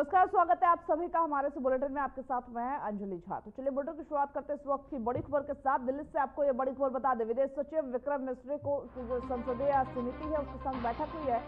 नमस्कार, स्वागत है आप सभी का हमारे इस बुलेटिन में। आपके साथ मैं अंजलि झा। तो चलिए बुलेटिन की शुरुआत करते हैं इस वक्त की बड़ी खबर के साथ। दिल्ली से आपको ये बड़ी खबर बता दें, विदेश सचिव विक्रम मिस्री को जो संसदीय समिति है उसके संग बैठक हुई है।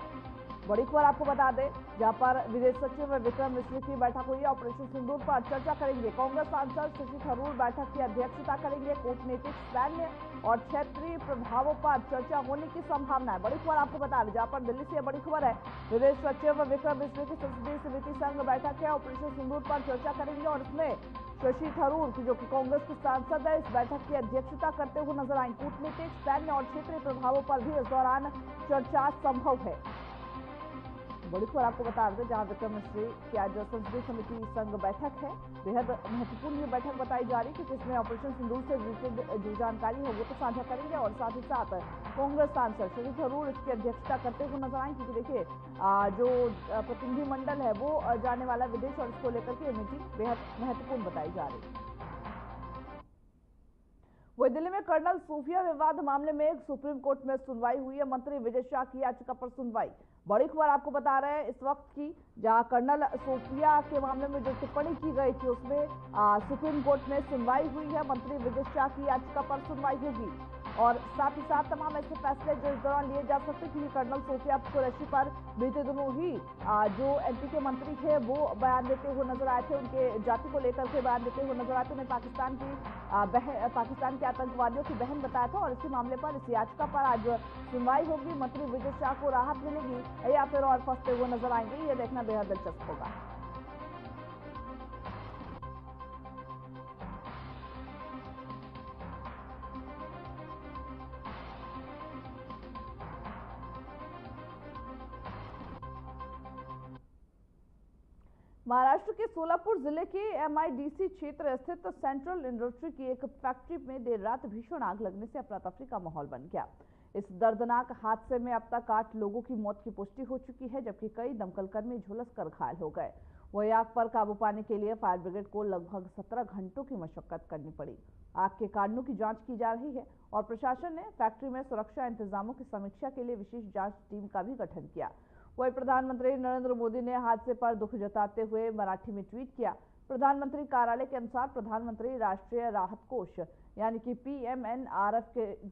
बड़ी खबर आपको बता दें, जहां पर विदेश सचिव विक्रम मिस्री की बैठक हुई है। ऑपरेशन सिंदूर पर चर्चा करेंगे। कांग्रेस सांसद शशि थरूर बैठक की अध्यक्षता करेंगे। कूटनीतिक, सैन्य और क्षेत्रीय प्रभावों पर चर्चा होने की संभावना है। बड़ी खबर आपको बता दें, जहां पर दिल्ली से बड़ी खबर है, विदेश सचिव विक्रम मिस्री की संसदीय समिति संग बैठक है। ऑपरेशन सिंदूर पर चर्चा करेंगे और इसमें शशि थरूर जो कि कांग्रेस के सांसद है, इस बैठक की अध्यक्षता करते हुए नजर आएंगे। कूटनीतिक, सैन्य और क्षेत्रीय प्रभावों पर भी इस दौरान चर्चा संभव है। बड़ी खबर आपको बता दें, जहां विक्रम मिस्री की आज संसदीय समिति संघ बैठक है। बेहद महत्वपूर्ण ये बैठक बताई जा रही है क्योंकि इसमें ऑपरेशन सिंदूर से रिलेटेड जो जानकारी है वो तो साझा करेंगे और साथ ही साथ कांग्रेस सांसद शशि थरूर इसकी अध्यक्षता करते हुए नजर आएंगे। क्योंकि देखिए जो प्रतिनिधिमंडल है वो जाने वाला विदेश और इसको लेकर के मीटिंग बेहद महत्वपूर्ण बताई जा रही है। वही दिल्ली में कर्नल सूफिया विवाद मामले में सुप्रीम कोर्ट में सुनवाई हुई है। मंत्री विजय शाह की याचिका पर सुनवाई। बड़ी खबर आपको बता रहे हैं इस वक्त की, जहां कर्नल सूफिया के मामले में जो टिप्पणी की गई थी उसमें सुप्रीम कोर्ट में सुनवाई हुई है। मंत्री विजय शाह की याचिका पर सुनवाई होगी और साथ ही साथ तमाम ऐसे फैसले जो इस दौरान लिए जा सकते हैं। कर्नल सूफिया कुरैशी पर बीते दिनों ही जो एमपी के मंत्री थे वो बयान देते हुए नजर आए थे, उनके जाति को लेकर के बयान देते हुए नजर आए थे। उन्हें पाकिस्तान के आतंकवादियों की बहन बताया था और इसी मामले पर, इस याचिका पर आज सुनवाई होगी। मंत्री विजय शाह को राहत मिलेगी या फिर और फंसते हुए नजर आएंगे, ये देखना बेहद दिलचस्प होगा। महाराष्ट्र के सोलापुर जिले के एमआईडीसी क्षेत्र स्थित सेंट्रल इंडस्ट्री की एक फैक्ट्री में देर रात भीषण आग लगने से अफरा तफरी का माहौल बन गया। इस दर्दनाक हादसे में अब तक 8 लोगों की मौत की पुष्टि हो चुकी है, जबकि कई दमकल कर्मी झुलसकर घायल हो गए। वही आग पर काबू पाने के लिए फायर ब्रिगेड को लगभग 17 घंटों की मशक्कत करनी पड़ी। आग के कारणों की जांच की जा रही है और प्रशासन ने फैक्ट्री में सुरक्षा इंतजामों की समीक्षा के लिए विशेष जांच टीम का भी गठन किया। वही प्रधानमंत्री नरेंद्र मोदी ने हादसे पर दुख जताते हुए मराठी में ट्वीट किया। प्रधानमंत्री कार्यालय के अनुसार प्रधानमंत्री राष्ट्रीय राहत कोष यानी कि पीएमएनआरएफ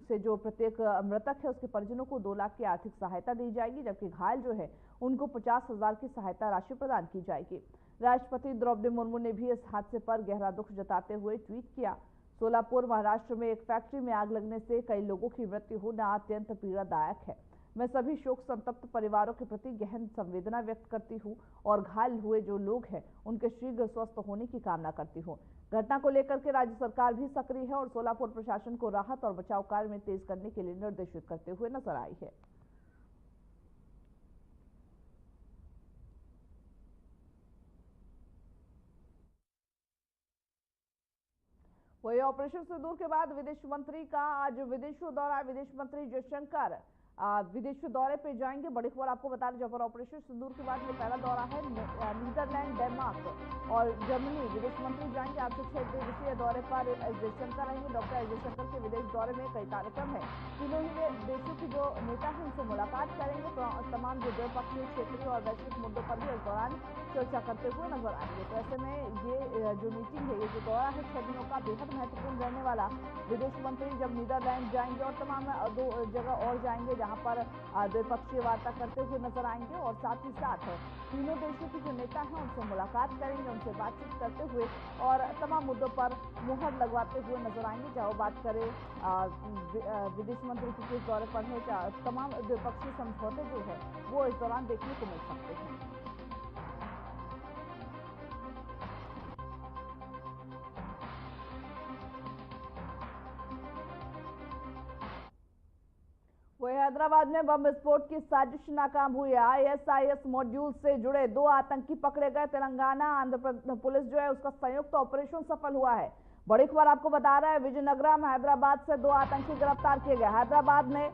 से जो प्रत्येक मृतक है उसके परिजनों को 2 लाख की आर्थिक सहायता दी जाएगी, जबकि घायल जो है उनको 50,000 की सहायता राशि प्रदान की जाएगी। राष्ट्रपति द्रौपदी मुर्मू ने भी इस हादसे पर गहरा दुख जताते हुए ट्वीट किया। सोलापुर महाराष्ट्र में एक फैक्ट्री में आग लगने से कई लोगों की मृत्यु होना अत्यंत पीड़ादायक है। मैं सभी शोक संतप्त परिवारों के प्रति गहन संवेदना व्यक्त करती हूं और घायल हुए जो लोग हैं उनके शीघ्र स्वस्थ होने की कामना करती हूं। घटना को लेकर के राज्य सरकार भी सक्रिय है और सोलापुर प्रशासन को राहत और बचाव कार्य में तेज करने के लिए निर्देशित करते हुए नजर आई है। वही ऑपरेशन सिंदूर के बाद विदेश मंत्री का आज विदेशों दौरा। विदेश मंत्री जयशंकर विदेश दौरे पे जाएंगे। बड़ी खबर आपको बता दें, जहां पर ऑपरेशन सिंदूर के बाद ये पहला दौरा है। नीदरलैंड, डेनमार्क और जर्मनी विदेश मंत्री जाएंगे। आज से 6 दिवसीय दौरे पर जयशंकर रहेंगे। डॉक्टर जयशंकर के विदेश दौरे में कई कार्यक्रम है। तीनों ही देशों के जो नेता हैं उनसे मुलाकात करेंगे। तो तमाम जो द्विपक्षीय, क्षेत्रीय और वैश्विक मुद्दों पर भी इस दौरान चर्चा करते हुए नजर आएंगे। तो ऐसे में ये जो मीटिंग है, ये जो दौरा है 6 दिनों का, बेहद महत्वपूर्ण रहने वाला। विदेश मंत्री जब नीदरलैंड जाएंगे और तमाम 2 जगह और जाएंगे जहां पर द्विपक्षीय वार्ता करते हुए नजर आएंगे और साथ ही साथ तीनों देशों के जो नेता हैं उनसे मुलाकात करेंगे, उनसे बातचीत करते हुए और तमाम मुद्दों पर मुहर लगवाते हुए नजर आएंगे। चाहे वो बात करें विदेश मंत्री की किस दौरे पर है, तमाम द्विपक्षीय समझौते जो है वो इस दौरान देखने को मिल सकते हैं। वही हैदराबाद में बम विस्फोट की साजिश नाकाम हुई है। आईएसआईएस मॉड्यूल से जुड़े 2 आतंकी पकड़े गए। तेलंगाना आंध्र प्रदेश पुलिस जो है उसका संयुक्त ऑपरेशन सफल हुआ है। बड़ी खबर आपको बता रहा है, विजयनगरम हैदराबाद से 2 आतंकी गिरफ्तार किए गए। हैदराबाद में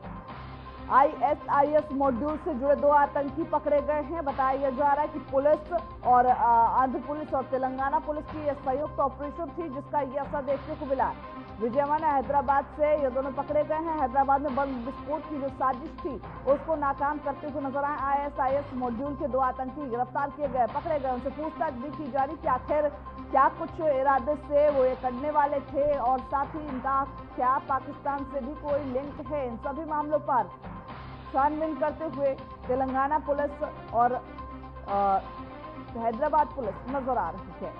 ISIS मॉड्यूल से जुड़े 2 आतंकी पकड़े गए हैं। बताया जा रहा है कि पुलिस और आंध्र पुलिस और तेलंगाना पुलिस की यह संयुक्त ऑपरेशन थी, जिसका ये असर देखने को मिला। विजयवाड़ा हैदराबाद से ये दोनों पकड़े गए हैं। हैदराबाद में बम विस्फोट की जो साजिश थी उसको नाकाम करते हुए नजर आए। ISIS मॉड्यूल के 2 आतंकी गिरफ्तार किए गए, पकड़े गए। उनसे पूछताछ भी की जा रही कि आखिर क्या कुछ इरादे से वो ये करने वाले थे और साथ ही इनका क्या पाकिस्तान से भी कोई लिंक है। इन सभी मामलों पर छानबीन करते हुए तेलंगाना पुलिस और हैदराबाद पुलिस नजर आ रही है।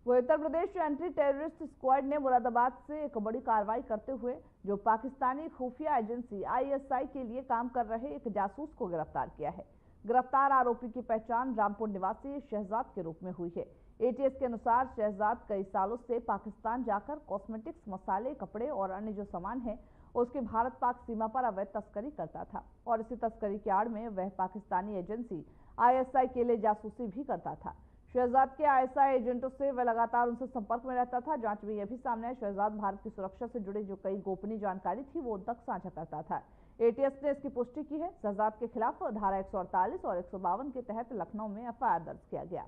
वो Uttar Pradesh anti terrorist squad ने मुरादाबाद से एक बड़ी कार्रवाई करते हुए जो पाकिस्तानी खुफिया एजेंसी ISI के लिए काम कर रहे एक जासूस को गिरफ्तार किया है। गिरफ्तार आरोपी की पहचान रामपुर निवासी शहजाद के रूप में हुई है। ATS के अनुसार शहजाद कई सालों से पाकिस्तान जाकर कॉस्मेटिक्स, मसाले, कपड़े और अन्य जो सामान है उसकी भारत पाक सीमा पर अवैध तस्करी करता था और इसी तस्करी की आड़ में वह पाकिस्तानी एजेंसी ISI के लिए जासूसी भी करता था। शहजाद के ISI एजेंटों से वह लगातार उनसे संपर्क में रहता था। जांच में यह भी सामने आया शहजाद भारत की सुरक्षा से जुड़ी जो कई गोपनीय जानकारी थी वो उन तक साझा करता था। ATS ने इसकी पुष्टि की है। शहजाद के खिलाफ धारा 148 और 152 के तहत लखनऊ में FIR दर्ज किया गया।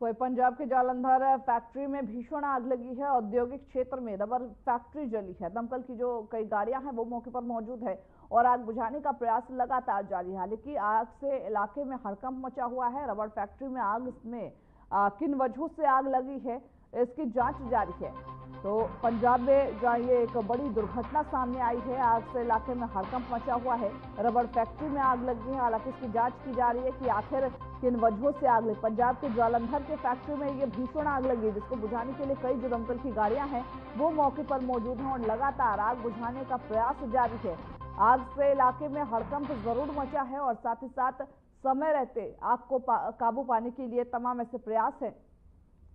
वही पंजाब के जालंधर फैक्ट्री में भीषण आग लगी है। औद्योगिक क्षेत्र में रबर फैक्ट्री जली है। दमकल की जो कई गाड़ियां हैं वो मौके पर मौजूद है और आग बुझाने का प्रयास लगातार जारी है। हालांकि आग से इलाके में हड़कंप मचा हुआ है। रबर फैक्ट्री में आग में किन वजहों से आग लगी है इसकी जांच जारी है। तो पंजाब में जहाँ ये एक बड़ी दुर्घटना सामने आई है, आग से इलाके में हड़कंप मचा हुआ है। रबर फैक्ट्री में आग लगी है। हालांकि इसकी जांच की जा रही है कि आखिर किन वजहों से आग लगी। पंजाब के जालंधर के फैक्ट्री में ये भीषण आग लगी, जिसको बुझाने के लिए कई जो दमकल की गाड़ियां हैं वो मौके पर मौजूद हैं और लगातार आग बुझाने का प्रयास जारी है। आग से इलाके में हड़कंप जरूर मचा है और साथ ही साथ समय रहते आग को काबू पाने के लिए तमाम ऐसे प्रयास हैं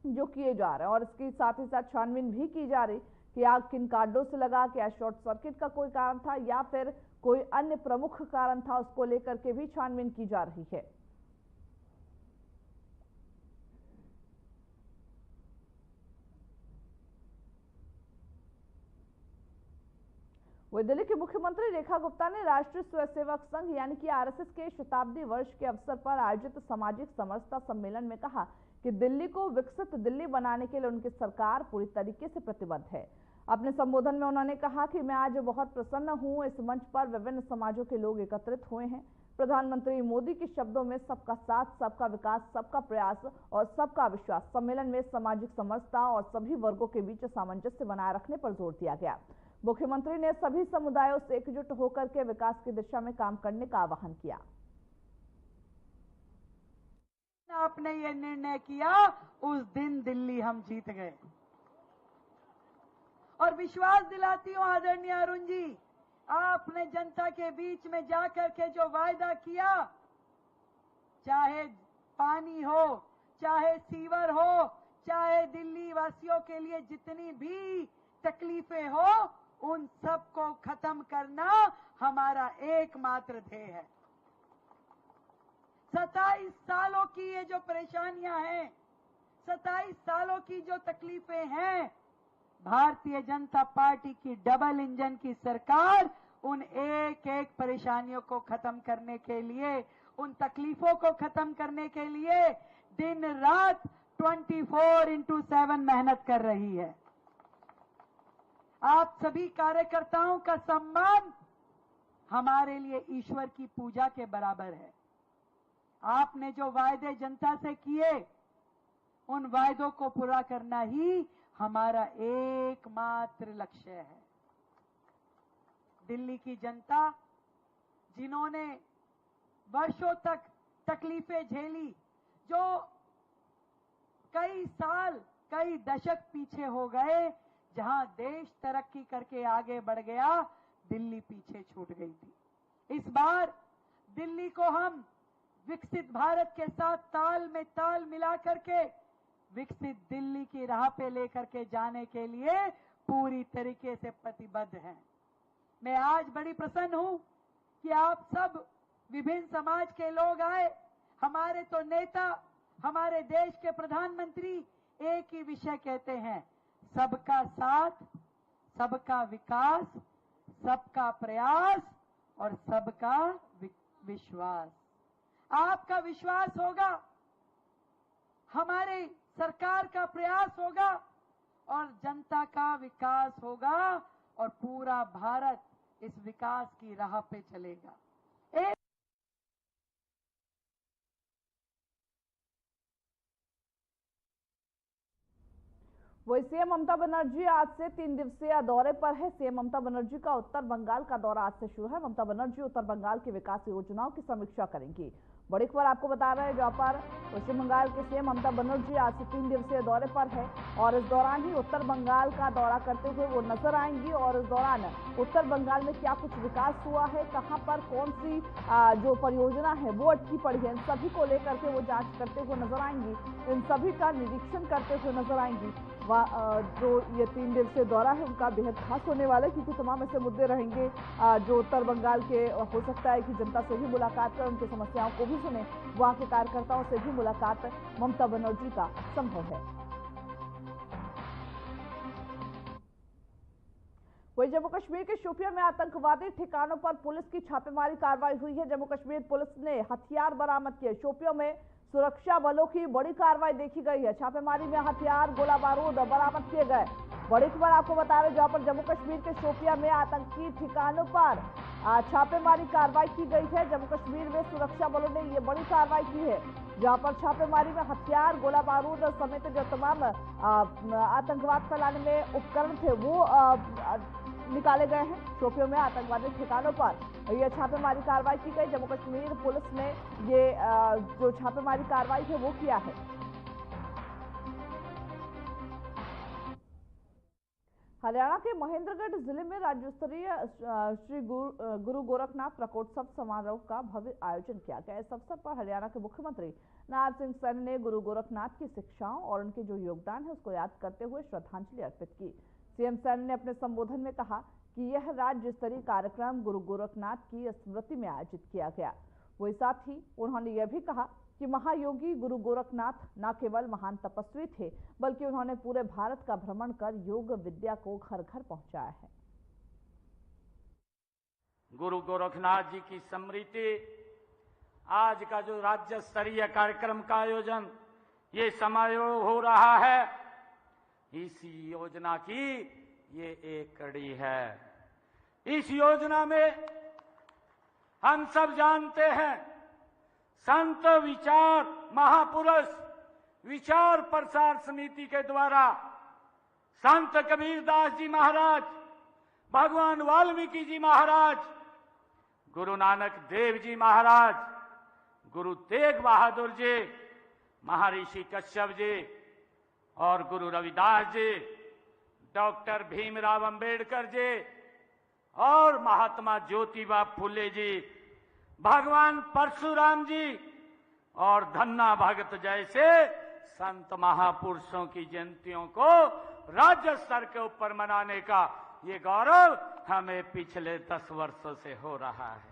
जो किए जा रहे हैं और इसके साथ ही साथ छानबीन भी की जा रही कि आग किन कारणों से लगा, क्या शॉर्ट सर्किट का कोई कारण था या फिर कोई अन्य प्रमुख कारण था, उसको लेकर के भी छानबीन की जा रही है। वही दिल्ली की मुख्यमंत्री रेखा गुप्ता ने राष्ट्रीय स्वयंसेवक संघ यानी कि RSS के शताब्दी वर्ष के अवसर पर आयोजित सामाजिक समरसता सम्मेलन में कहा कि दिल्ली को विकसित दिल्ली बनाने के लिए उनकी सरकार पूरी तरीके से प्रतिबद्ध है। अपने संबोधन में उन्होंने कहा कि मैं आज बहुत प्रसन्न हूं, इस मंच पर विभिन्न समाजों के लोग एकत्रित हुए हैं। प्रधानमंत्री मोदी के शब्दों में सबका साथ, सबका विकास, सबका प्रयास और सबका विश्वास। सम्मेलन में सामाजिक समरसता और सभी वर्गों के बीच सामंजस्य बनाए रखने पर जोर दिया गया। मुख्यमंत्री ने सभी समुदायों से एकजुट होकर के विकास की दिशा में काम करने का आह्वान किया। आपने ये निर्णय किया, उस दिन दिल्ली हम जीत गए। और विश्वास दिलाती हूं आदरणीय अरुण जी, आपने जनता के बीच में जाकर के जो वायदा किया, चाहे पानी हो, चाहे सीवर हो, चाहे दिल्ली वासियों के लिए जितनी भी तकलीफें हो, उन सब को खत्म करना हमारा एकमात्र ध्येय है। 27 सालों की ये जो परेशानियां हैं, 27 सालों की जो तकलीफें हैं, भारतीय जनता पार्टी की डबल इंजन की सरकार उन एक एक परेशानियों को खत्म करने के लिए, उन तकलीफों को खत्म करने के लिए दिन रात 24/7 मेहनत कर रही है। आप सभी कार्यकर्ताओं का सम्मान हमारे लिए ईश्वर की पूजा के बराबर है। आपने जो वायदे जनता से किए, उन वायदों को पूरा करना ही हमारा एकमात्र लक्ष्य है। दिल्ली की जनता, जिन्होंने वर्षों तक तकलीफें झेली, जो कई साल, कई दशक पीछे हो गए, जहां देश तरक्की करके आगे बढ़ गया, दिल्ली पीछे छूट गई थी। इस बार दिल्ली को हम विकसित भारत के साथ ताल में ताल मिला करके विकसित दिल्ली की राह पे लेकर के जाने के लिए पूरी तरीके से प्रतिबद्ध हैं। मैं आज बड़ी प्रसन्न हूं कि आप सब विभिन्न समाज के लोग आए। हमारे तो नेता, हमारे देश के प्रधानमंत्री एक ही विषय कहते हैं, सबका साथ, सबका विकास, सबका प्रयास और सबका विश्वास। आपका विश्वास होगा, हमारी सरकार का प्रयास होगा और जनता का विकास होगा और पूरा भारत इस विकास की राह पे चलेगा। वही सीएम ममता बनर्जी आज से 3 दिवसीय दौरे पर है। सीएम ममता बनर्जी का उत्तर बंगाल का दौरा आज से शुरू है। ममता बनर्जी उत्तर बंगाल की विकास योजनाओं की समीक्षा करेंगी। बड़ी खबर आपको बता रहे हैं, जहां पर पश्चिम बंगाल के सीएम ममता बनर्जी आज से 3 दिवसीय दौरे पर है और इस दौरान ही उत्तर बंगाल का दौरा करते हुए वो नजर आएंगी और इस दौरान उत्तर बंगाल में क्या कुछ विकास हुआ है, कहां पर कौन सी जो परियोजना है वो अटकी पड़ी है, इन सभी को लेकर के वो जांच करते हुए नजर आएंगी। इन सभी का निरीक्षण करते हुए नजर आएंगी। जो ये 3 दिवसीय दौरा है उनका बेहद खास होने वाला है, क्योंकि तमाम ऐसे मुद्दे रहेंगे जो उत्तर बंगाल के हो सकता है कि जनता से भी मुलाकात कर उनकी समस्याओं को भी सुने, वहां के कार्यकर्ताओं से भी मुलाकात ममता बनर्जी का संभव है। वही जम्मू कश्मीर के शोपियां में आतंकवादी ठिकानों पर पुलिस की छापेमारी कार्रवाई हुई है। जम्मू कश्मीर पुलिस ने हथियार बरामद किए। शोपियां में सुरक्षा बलों की बड़ी कार्रवाई देखी गई है। छापेमारी में हथियार, गोला बारूद बरामद किए गए। बड़ी खबर आपको बता रहे, जहां पर जम्मू कश्मीर के शोपियां में आतंकी ठिकानों पर छापेमारी कार्रवाई की गई है। जम्मू कश्मीर में सुरक्षा बलों ने ये बड़ी कार्रवाई की है, जहां पर छापेमारी में हथियार, गोला बारूद समेत जो तमाम आतंकवाद फैलाने में उपकरण थे वो निकाले गए हैं। शोपियों में आतंकवादी ठिकानों पर यह छापेमारी कार्रवाई की गई। जम्मू कश्मीर पुलिस ने ये जो छापेमारी कार्रवाई है वो किया है। हरियाणा के महेंद्रगढ़ जिले में राज्य स्तरीय श्री गुरु गोरखनाथ प्रकोत्सव समारोह का भव्य आयोजन किया गया। इस अवसर पर हरियाणा के मुख्यमंत्री नायब सिंह सैनी ने गुरु गोरखनाथ की शिक्षाओं और उनके जो योगदान है उसको याद करते हुए श्रद्धांजलि अर्पित की। सीएम सैनी ने अपने संबोधन में कहा कि यह राज्य स्तरीय कार्यक्रम गुरु गोरखनाथ की स्मृति में आयोजित किया गया। वही साथ ही उन्होंने यह भी कहा कि महायोगी गुरु गोरखनाथ न केवल महान तपस्वी थे, बल्कि उन्होंने पूरे भारत का भ्रमण कर योग विद्या को घर घर पहुंचाया है। गुरु गोरखनाथ जी की स्मृति आज का जो राज्य स्तरीय कार्यक्रम का आयोजन ये समारोह हो रहा है, इस योजना की ये एक कड़ी है। इस योजना में हम सब जानते हैं, संत विचार महापुरुष विचार प्रसार समिति के द्वारा संत कबीरदास जी महाराज, भगवान वाल्मीकि जी महाराज, गुरु नानक देव जी महाराज, गुरु तेग बहादुर जी, महर्षि कश्यप जी और गुरु रविदास जी, डॉक्टर भीमराव अंबेडकर जी और महात्मा ज्योतिबा फुले जी, भगवान परशुराम जी और धन्ना भगत जैसे संत महापुरुषों की जयंतियों को राज्य स्तर के ऊपर मनाने का ये गौरव हमें पिछले 10 वर्षों से हो रहा है।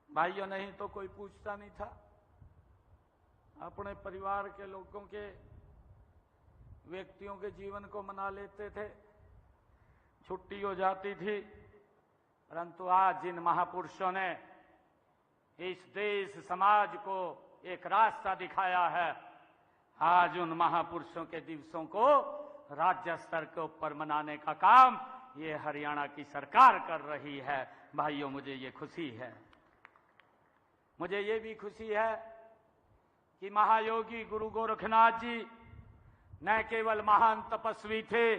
भाइयों, नहीं तो कोई पूछता नहीं था। अपने परिवार के लोगों के व्यक्तियों के जीवन को मना लेते थे, छुट्टी हो जाती थी। परंतु आज जिन महापुरुषों ने इस देश समाज को एक रास्ता दिखाया है, आज उन महापुरुषों के दिवसों को राज्य स्तर के ऊपर मनाने का काम ये हरियाणा की सरकार कर रही है। भाइयों, मुझे ये खुशी है। मुझे ये भी खुशी है कि महायोगी गुरु गोरखनाथ जी न केवल महान तपस्वी थे,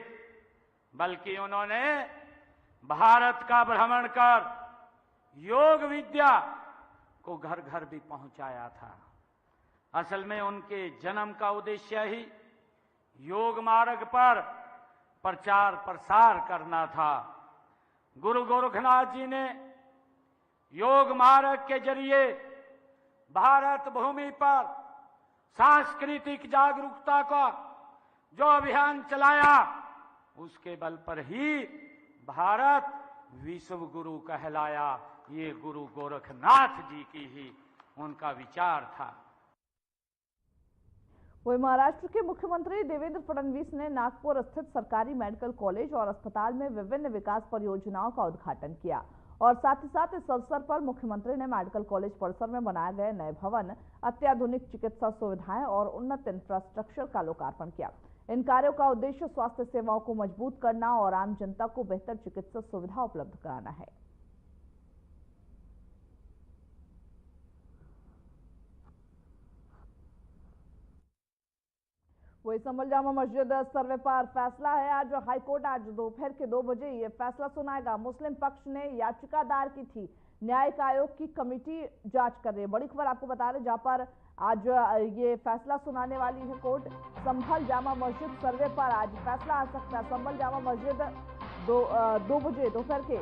बल्कि उन्होंने भारत का भ्रमण कर योग विद्या को घर घर भी पहुंचाया था। असल में उनके जन्म का उद्देश्य ही योग मार्ग पर प्रचार प्रसार करना था। गुरु गोरखनाथ जी ने योग मार्ग के जरिए भारत भूमि पर सांस्कृतिक जागरूकता का जो अभियान चलाया, उसके बल पर ही भारत विश्व गुरु कहलाया। ये गुरु गोरखनाथ जी की ही उनका विचार था। वही महाराष्ट्र के मुख्यमंत्री देवेंद्र फडणवीस ने नागपुर स्थित सरकारी मेडिकल कॉलेज और अस्पताल में विभिन्न विकास परियोजनाओं का उद्घाटन किया और साथ ही साथ इस अवसर पर मुख्यमंत्री ने मेडिकल कॉलेज परिसर में बनाए गए नए भवन, अत्याधुनिक चिकित्सा सुविधाएं और उन्नत इंफ्रास्ट्रक्चर का लोकार्पण किया। इन कार्यों का उद्देश्य स्वास्थ्य सेवाओं को मजबूत करना और आम जनता को बेहतर चिकित्सा सुविधा उपलब्ध कराना है। वही संभल जामा मस्जिद सर्वे पर फैसला है। आज हाईकोर्ट आज दोपहर के 2 बजे ये फैसला सुनाएगा। मुस्लिम पक्ष ने याचिका दायर की थी, न्यायिक आयोग की कमेटी जांच कर रही है। बड़ी खबर आपको बता रहे, जहां पर आज ये फैसला सुनाने वाली है कोर्ट। संभल जामा मस्जिद सर्वे पर आज फैसला आ सकता है। संभल जामा मस्जिद 2 बजे दोपहर के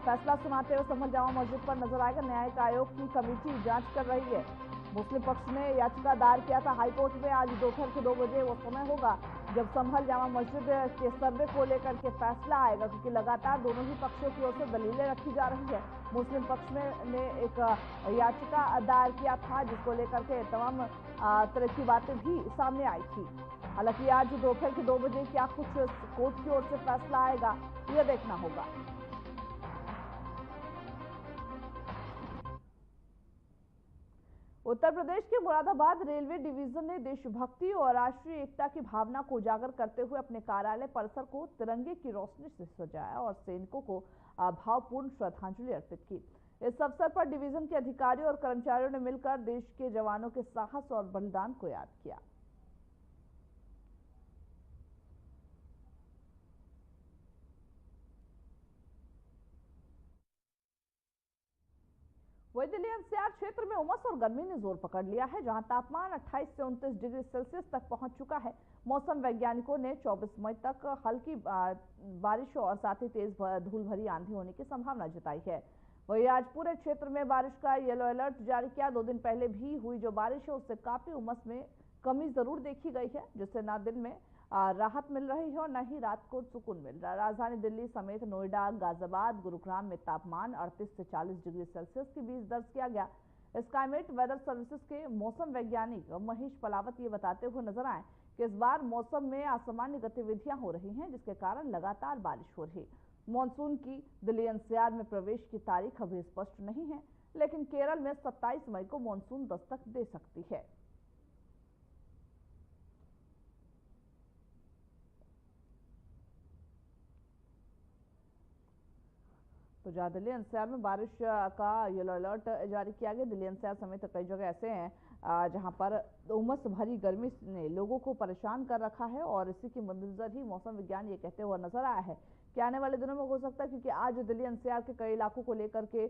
फैसला सुनाते हुए संभल जामा मस्जिद पर नजर आएगा। न्यायिक आयोग की कमेटी जांच कर रही है। मुस्लिम पक्ष ने याचिका दायर किया था हाईकोर्ट में। आज दोपहर के 2 बजे वो समय होगा जब संभल जामा मस्जिद के सर्वे को लेकर के फैसला आएगा, क्योंकि लगातार दोनों ही पक्षों की ओर से दलीलें रखी जा रही है। मुस्लिम पक्ष ने एक याचिका दायर किया था जिसको लेकर के तमाम तरह की बातें भी सामने आई थी। हालांकि आज दोपहर के 2 बजे क्या कुछ कोर्ट की ओर से फैसला आएगा, यह देखना होगा। उत्तर प्रदेश के मुरादाबाद रेलवे डिवीजन ने देशभक्ति और राष्ट्रीय एकता की भावना को उजागर करते हुए अपने कार्यालय परिसर को तिरंगे की रोशनी से सजाया और सैनिकों को भावपूर्ण श्रद्धांजलि अर्पित की। इस अवसर पर डिवीजन के अधिकारियों और कर्मचारियों ने मिलकर देश के जवानों के साहस और बलिदान को याद किया। वही दिल्ली एनसीआर क्षेत्र में उमस और गर्मी ने जोर पकड़ लिया है, जहां तापमान 28 से 29 डिग्री सेल्सियस तक पहुंच चुका है। मौसम वैज्ञानिकों ने 24 मई तक हल्की बारिश और साथ ही तेज धूल भरी आंधी होने की संभावना जताई है। वही आज पूरे क्षेत्र में बारिश का येलो अलर्ट जारी किया। 2 दिन पहले भी हुई जो बारिश है उससे काफी उमस में कमी जरूर देखी गई है, जिससे न दिन में राहत मिल रही है और न ही रात को सुकून मिल रहा है। राजधानी दिल्ली समेत नोएडा, गाजियाबाद, गुरुग्राम में तापमान 38 से 40 डिग्री सेल्सियस के बीच दर्ज किया गया। स्काईमेट वेदर सर्विसेज के मौसम वैज्ञानिक महेश पलावत ये बताते हुए नजर आए कि इस बार मौसम में असामान्य गतिविधियां हो रही हैं, जिसके कारण लगातार बारिश हो रही। मानसून की दिल्ली एनसीआर में प्रवेश की तारीख अभी स्पष्ट नहीं है, लेकिन केरल में 27 मई को मानसून दस्तक दे सकती है। तो जहां दिल्ली एनसीआर में बारिश का येलो अलर्ट जारी किया गया, दिल्ली एनसीआर समेत कई जगह ऐसे हैं जहां पर उमस भरी गर्मी ने लोगों को परेशान कर रखा है और इसी की मद्देनजर ही मौसम विज्ञान ये कहते हुए नजर आया है कि आने वाले दिनों में हो सकता है, क्योंकि आज दिल्ली एनसीआर के कई इलाकों को लेकर के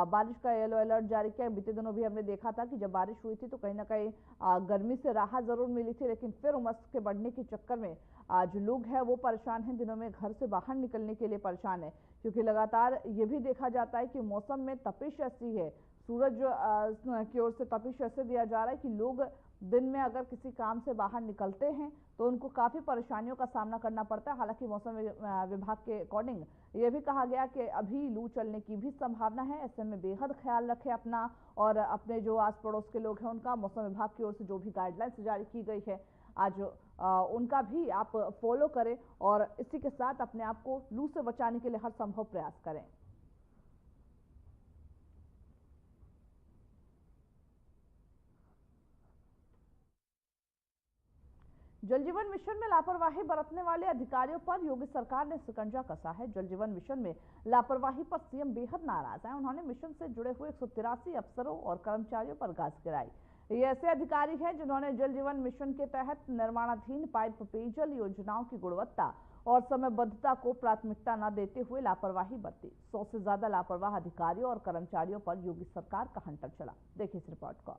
बारिश का येलो अलर्ट जारी किया। बीते दिनों भी हमने देखा था कि जब बारिश हुई थी तो कहीं ना कहीं गर्मी से राहत जरूर मिली थी, लेकिन फिर उमस के बढ़ने के चक्कर में आज लोग हैं वो परेशान हैं। दिनों में घर से बाहर निकलने के लिए परेशान है, क्योंकि लगातार ये भी देखा जाता है कि मौसम में तपिश ऐसी है, सूरज की ओर से तपिश ऐसे दिया जा रहा है कि लोग दिन में अगर किसी काम से बाहर निकलते हैं तो उनको काफी परेशानियों का सामना करना पड़ता है। हालांकि मौसम विभाग के अकॉर्डिंग ये भी कहा गया कि अभी लू चलने की भी संभावना है। ऐसे में बेहद ख्याल रखें अपना और अपने जो आस पड़ोस के लोग हैं उनका। मौसम विभाग की ओर से जो भी गाइडलाइंस जारी की गई है आज उनका भी आप फॉलो करें और इसी के साथ अपने आप को लू से बचाने के लिए हर संभव प्रयास करें। जल जीवन मिशन में लापरवाही बरतने वाले अधिकारियों पर योगी सरकार ने शिकंजा कसा है। जल जीवन मिशन में लापरवाही पर सीएम बेहद नाराज हैं। उन्होंने मिशन से जुड़े हुए 183 अफसरों और कर्मचारियों पर गाज गिराई। ये ऐसे अधिकारी हैं जिन्होंने जल जीवन मिशन के तहत निर्माणाधीन पाइप पेयजल योजनाओं की गुणवत्ता और समयबद्धता को प्राथमिकता न देते हुए लापरवाही बरती। 100 से ज्यादा लापरवाह अधिकारियों और कर्मचारियों पर योगी सरकार का हंटर चला। देखिए इस रिपोर्ट को।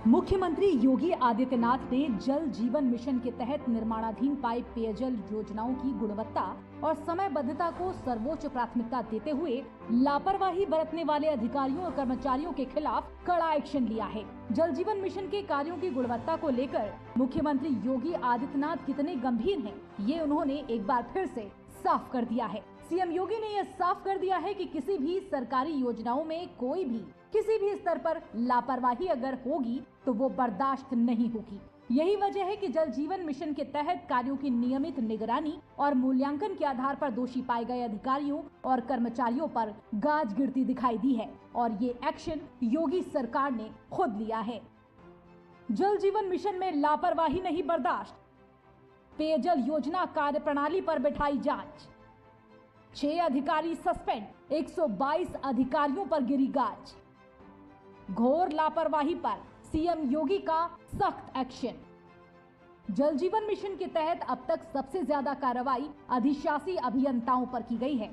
मुख्यमंत्री योगी आदित्यनाथ ने जल जीवन मिशन के तहत निर्माणाधीन पाइप पेयजल योजनाओं की गुणवत्ता और समयबद्धता को सर्वोच्च प्राथमिकता देते हुए लापरवाही बरतने वाले अधिकारियों और कर्मचारियों के खिलाफ कड़ा एक्शन लिया है। जल जीवन मिशन के कार्यों की गुणवत्ता को लेकर मुख्यमंत्री योगी आदित्यनाथ कितने गंभीर हैं, ये उन्होंने एक बार फिर से साफ कर दिया है। सीएम योगी ने यह साफ कर दिया है कि किसी भी सरकारी योजनाओं में कोई भी किसी भी स्तर पर लापरवाही अगर होगी तो वो बर्दाश्त नहीं होगी। यही वजह है कि जल जीवन मिशन के तहत कार्यों की नियमित निगरानी और मूल्यांकन के आधार पर दोषी पाए गए अधिकारियों और कर्मचारियों पर गाज गिरती दिखाई दी है और ये एक्शन योगी सरकार ने खुद लिया है। जल जीवन मिशन में लापरवाही नहीं बर्दाश्त, पेयजल योजना कार्य प्रणाली पर बिठाई जांच। 6 अधिकारी सस्पेंड, 122 अधिकारियों पर गिरी गाज। घोर लापरवाही पर सीएम योगी का सख्त एक्शन। जल जीवन मिशन के तहत अब तक सबसे ज्यादा कार्रवाई अधिशासी अभियंताओं पर की गई है,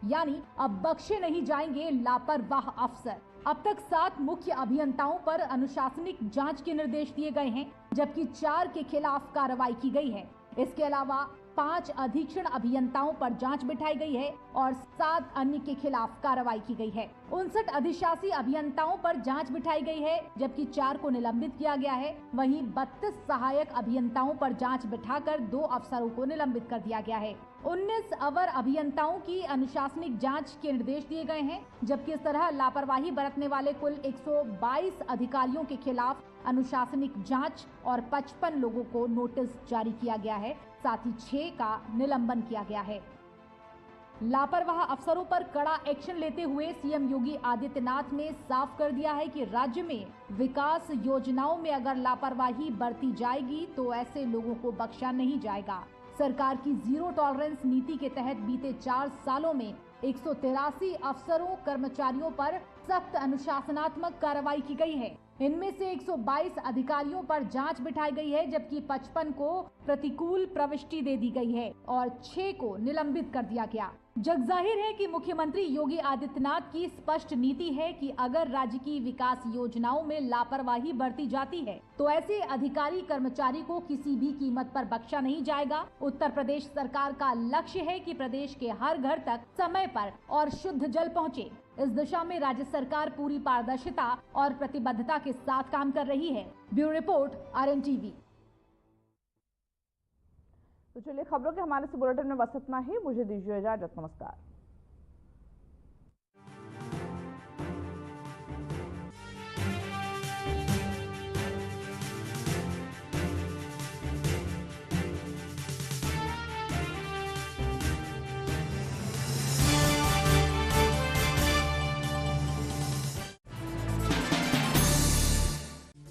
यानी अब बख्शे नहीं जाएंगे लापरवाह अफसर। अब तक 7 मुख्य अभियंताओं पर अनुशासनिक जांच के निर्देश दिए गए हैं, जबकि 4 के खिलाफ कार्रवाई की गई है। इसके अलावा 5 अधीक्षण अभियंताओं पर जांच बिठाई गई है और 7 अन्य के खिलाफ कार्रवाई की गई है। 59 अधिशासी अभियंताओं पर जांच बिठाई गई है, जबकि 4 को निलंबित किया गया है। वहीं 32 सहायक अभियंताओं पर जांच बिठाकर 2 अफसरों को निलंबित कर दिया गया है। 19 अवर अभियंताओं की अनुशासनिक जांच के निर्देश दिए गए हैं, जबकि इस तरह लापरवाही बरतने वाले कुल 122 अधिकारियों के खिलाफ अनुशासनिक जांच और 55 लोगों को नोटिस जारी किया गया है। साथ ही 6 का निलंबन किया गया है। लापरवाह अफसरों पर कड़ा एक्शन लेते हुए सीएम योगी आदित्यनाथ ने साफ कर दिया है कि राज्य में विकास योजनाओं में अगर लापरवाही बरती जाएगी तो ऐसे लोगों को बख्शा नहीं जाएगा। सरकार की जीरो टॉलरेंस नीति के तहत बीते 4 सालों में 183 अफसरों कर्मचारियों पर सख्त अनुशासनात्मक कार्रवाई की गई है। इनमें से 122 अधिकारियों पर जांच बिठाई गई है, जबकि 55 को प्रतिकूल प्रविष्टि दे दी गई है और 6 को निलंबित कर दिया गया। जग जाहिर है कि मुख्यमंत्री योगी आदित्यनाथ की स्पष्ट नीति है कि अगर राज्य की विकास योजनाओं में लापरवाही बरती जाती है तो ऐसे अधिकारी कर्मचारी को किसी भी कीमत पर बख्शा नहीं जाएगा। उत्तर प्रदेश सरकार का लक्ष्य है कि प्रदेश के हर घर तक समय पर और शुद्ध जल पहुंचे। इस दिशा में राज्य सरकार पूरी पारदर्शिता और प्रतिबद्धता के साथ काम कर रही है। Bureau report, RNTV। तो चलिए, खबरों के हमारे इस बुलेटिन में बस इतना ही। मुझे दीजिए इजाजत। नमस्कार।